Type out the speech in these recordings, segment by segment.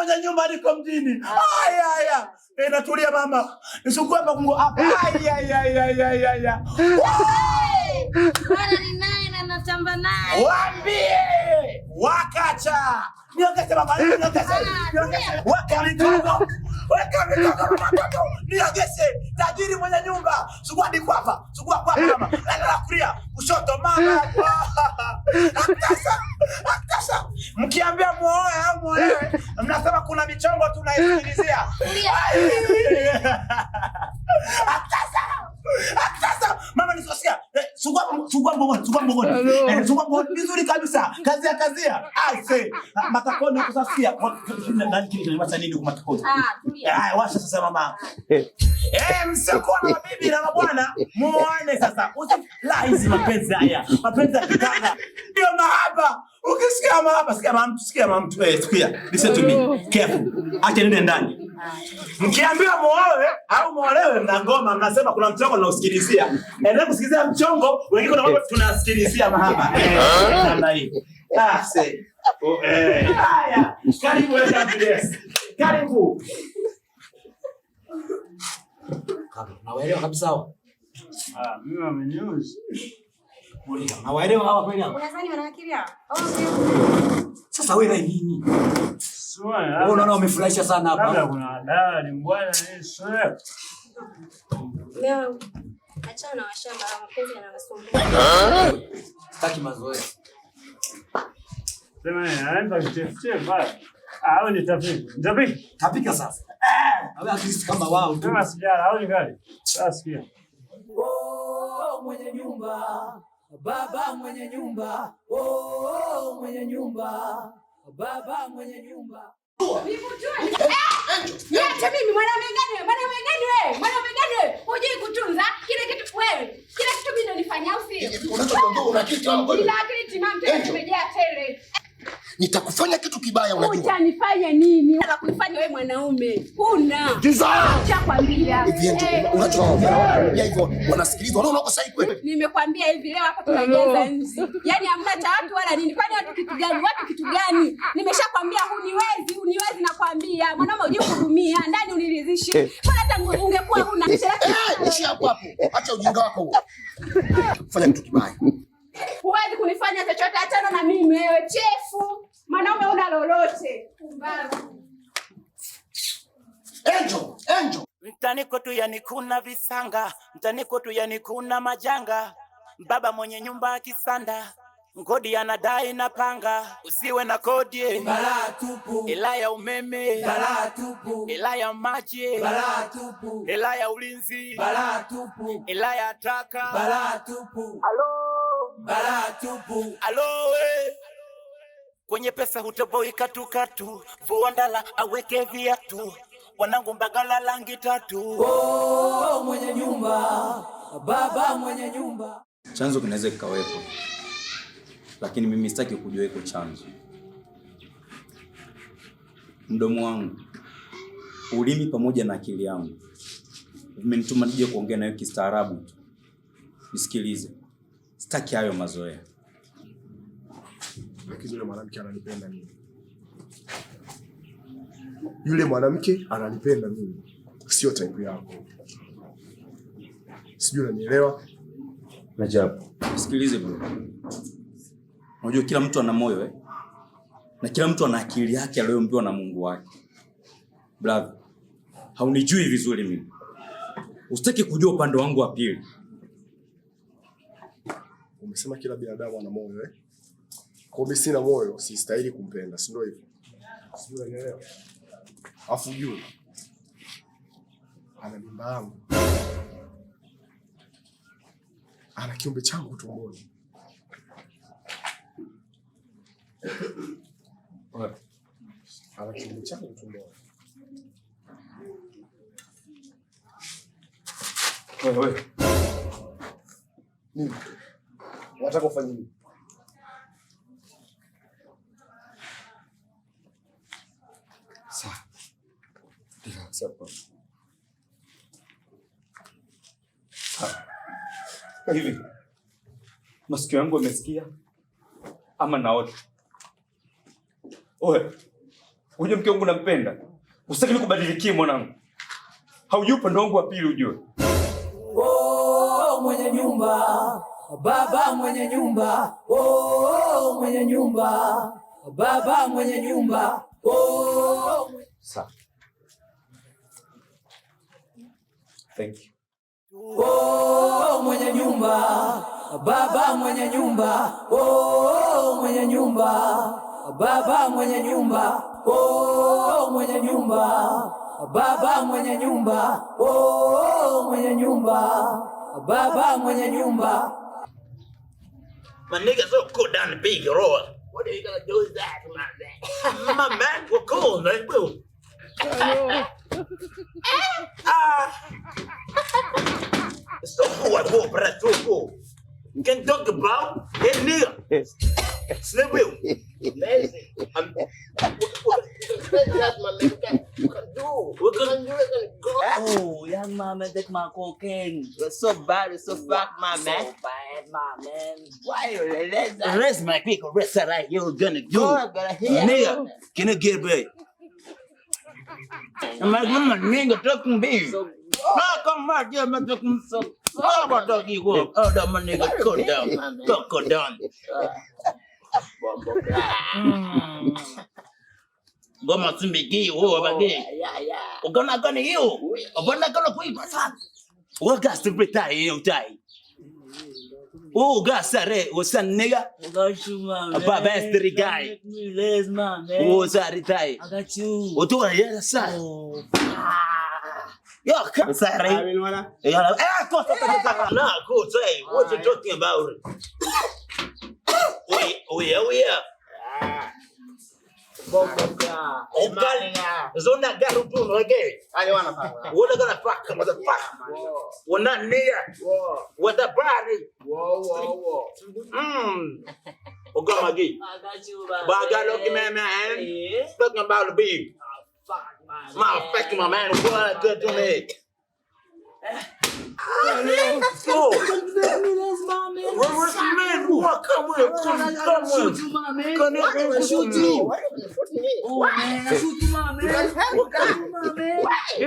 mwenye nyumba niko mjini. Aya. Natulia mama. Nisukue hapa kungo hapa. Aya. Bwana ni naye na natamba naye. Waambie. Wakacha. Niongeze mama, niongeze. Weka mikono matoto. Niongeze. Tajiri mwenye nyumba. Sugua ndiko hapa. Sugua kwa mama. Nenda kulia. Kushoto mama. Aktasha. Mkiambia muoe au muolewe, mnasema kuna michongo tunaisikilizia. Aktasha. Mama nisosia. Sugua mbogoni. Sugua mbogoni vizuri kabisa. Kazia. Aise. Matakoni kusafia. Nani kinimasa nini kwa matakoni? Tulia. Washa sasa mama. Msikuwa na bibi na mabwana, muone sasa. La hizi mapenzi haya. Mapenzi ya kitanga. Ndio mahaba. Ukisikia mahaba, sikia mtu. Sikia. Listen to me. Careful. Acha nende ndani. Mkiambiwa muoe au muolewe mnangoma, mnasema kuna mchongo tunausikilizia. Endelea kusikilizia mchongo, wengine kuna mambo tunasikilizia mahaba. Namna hii. Haya. Karibu wewe Abdes. Karibu. Nawaelewa kabisa hawa. Mimi wamenyuzi. Nawaelewa hawa kweli hawa. Unadhani wanawakilia? Sasa wewe nini? Wewe unaona umefurahisha sana hapa. Labda kuna dawa ni bwana ni sio. Leo achana na washamba wa mapenzi yanawasumbua. Sitaki mazoea. Sema anaanza kuchefchea baya. Au nitapika. Tapika sasa. Wewe akisi kama wao tu. Sema sijara au ni gani? Sasa sikia. Mwenye nyumba, baba mwenye nyumba. Mwenye nyumba, baba mwenye nyumba. Niache mimi mwanaume gani wewe? Mwanaume gani wewe? Hujui kutunza kile kitu wewe. Kila kitu mimi ndo nifanya au sio? Unachokwambia una kitu hapo. Ila akili timamu tumejaa tele. Nitakufanya kitu kibaya unajua. Utanifanya nini? Nataka kunifanya wewe mwanaume. Huna. Acha kwambia. Hivi ndio unachokwambia hivyo. Wanasikiliza wanaona uko sahihi kweli. Nimekwambia hivi leo hapa tunajaza nzi. Yaani hamna cha watu wala nini. Kwani watu kitu gani? Watu kitu gani? Nimeshakwambia huniwezi nakwambia. Mwanaume hujui kuhudumia, ndani uniridhishe. Bora hata ungekuwa huna ishi hapo. Acha ujinga wako huo. Fanya kitu kibaya. Huwezi kunifanya chochote, achana na mimi wewe chefu. Mwanaume una lolote. Pumbavu. Angel. Mtani kwetu yani kuna visanga, mtani kwetu yani kuna majanga. Baba mwenye nyumba kisanda, ngodi anadai na panga. Usiwe na kodi, balaa tupu. Ila ya umeme, balaa tupu. Ila ya maji, balaa tupu. Ila ya ulinzi, balaa tupu. Ila ya taka, balaa tupu. Balaa tupu. Kwenye pesa hutoboi katukatu, vuandala aweke viatu. Wanangu Mbagala langi tatu. Mwenye nyumba, baba mwenye nyumba. Chanzo kinaweza kikawepo, lakini mimi sitaki kujua iko chanzo. Mdomo wangu, ulimi pamoja na akili yangu vimenituma nije kuongea nawe kistaarabu tu. Nisikilize. Sitaki hayo mazoea. Lakini yule mwanamke ananipenda mimi. Yule mwanamke ananipenda mimi. Sio type yako. Sijui unanielewa? Rajabu, sikilize bro. Unajua kila mtu ana moyo na kila mtu ana akili yake aliyoambiwa na Mungu wake. Brother, haunijui vizuri mimi. Usitaki kujua upande wangu wa pili. Umesema kila binadamu ana moyo Kwa mimi sina moyo, sistahili kumpenda, si ndio hivyo? Sijui unanielewa? Afu juu ana mimba yangu. Ana kiumbe changu tumboni. Ana kiumbe changu tumboni. Wewe. Nini? Unataka ufanye nini? Sawa. Hivi masikio yangu yamesikia ama naota? Oe, Unajua mke wangu nampenda. Usitaki nikubadilikie mwanangu. Haujui upande wangu wa pili ujue. Oh, mwenye nyumba, baba mwenye nyumba. Oh, mwenye nyumba, baba mwenye nyumba. Oh. Sawa. Thank you. Oh, mwenye nyumba, baba mwenye nyumba. Oh, mwenye nyumba, baba mwenye nyumba. Oh, mwenye nyumba, baba mwenye nyumba. Oh, mwenye nyumba, baba mwenye nyumba. My niggas so cool down the big road. What are you gonna do with that, my man? My man, we're cool, man. Boom. It's so cool, I go, but that's so cool. You can talk about that nigga. Slip you. Amazing. Oh, young man, take my cocaine. You're so bad, you're so fuck, my man. So bad, my man. Why you release that? Rest my people, rest that right. You're gonna do. You're gonna hear. Nigga, can I get back? I'm like, my nigga talking big. How come my dear man talking so? How about doggy walk? Oh, that my nigga, go down. Go down. Goma tumbigi wo bage. Ugana gonna you. Ugana gonna quick son. What gas to retire you die. Oh, gas sare, was a nigga. I got you, man. A bastard guy. Relax, man. Oh, sorry, tie. I got you. What do I hear? Sir. Yo, come sorry. Nah, go say. What you talking about? Oh yeah. Zona garupu okay. What gonna fuck motherfucker? We're not near. What the body? Whoa. Ogamagi. I got you, man. Bagalo man. Talking about the beef. Motherfucking my man, what good to me. Let's go. Where's the man? Come with. Shoot you, my man. Shoot you. Oh, man. Shoot you, my man.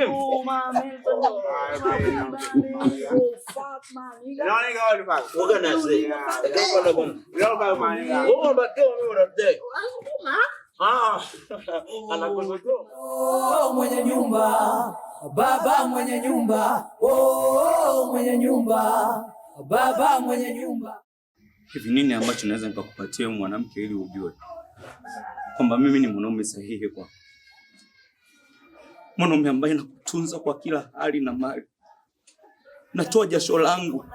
Oh, my man. Oh, fuck, my nigga. What can I say? What about doing what I'm doing? Oh, mwenye nyumba, baba mwenye nyumba. Oh, mwenye nyumba, baba mwenye nyumba. Hivi nini ambacho naweza nikakupatia mwanamke ili ujue kwamba mimi ni mwanaume sahihi kwako? Mwanaume ambaye nakutunza kwa kila hali na mali. Natoa jasho langu.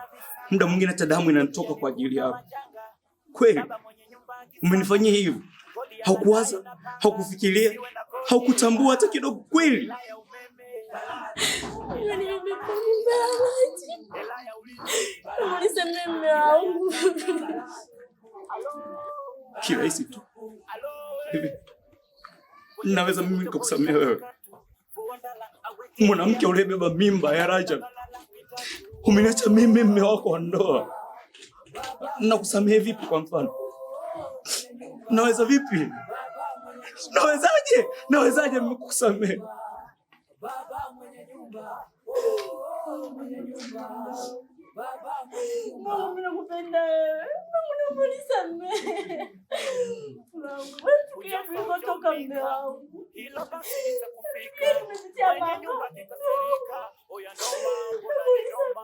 Muda mwingine hata damu inanitoka kwa ajili yako. Kweli umenifanyia hivi? Haukuwaza, haukufikiria, haukutambua hata kidogo kweli? Kirahisi tu. Naweza mimi nikakusamea wewe. Mwanamke uliyebeba mimba ya Rajab. Umeniacha mimi mume wako wa ndoa. Nakusamea vipi kwa mfano? Naweza vipi? Nawezaje mimi kukusamea? Mama, mimi nakupenda wewe. Mama, unisamehe. Wewe tukia tulikotoka mume wangu. Hilo basi nitakupika.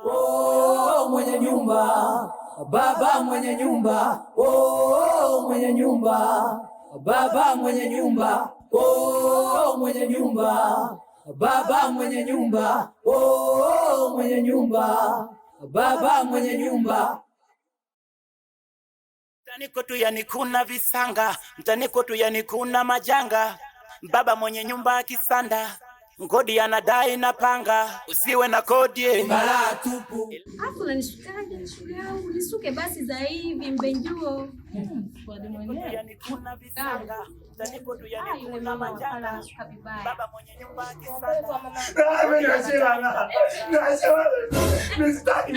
Oh, mwenye nyumba, baba mwenye nyumba. Oh, mwenye nyumba, baba mwenye nyumba. Oh, mwenye nyumba, baba mwenye nyumba. Oh, mwenye nyumba, baba mwenye nyumba. Mtani kwetu yani kuna visanga, mtani kwetu yani kuna majanga. Baba mwenye nyumba akisanda, ngodi anadai na panga. Usiwe na kodi balaa tupu. Afu unanishikaje nishughuli yangu? Nisuke basi za hivi mbenjuo. Kwa demu mwenyewe yani kuna visanga, mtani kwetu yani kuna majanga. Baba mwenye nyumba akisanda. Mimi nasema. Mimi sitaki.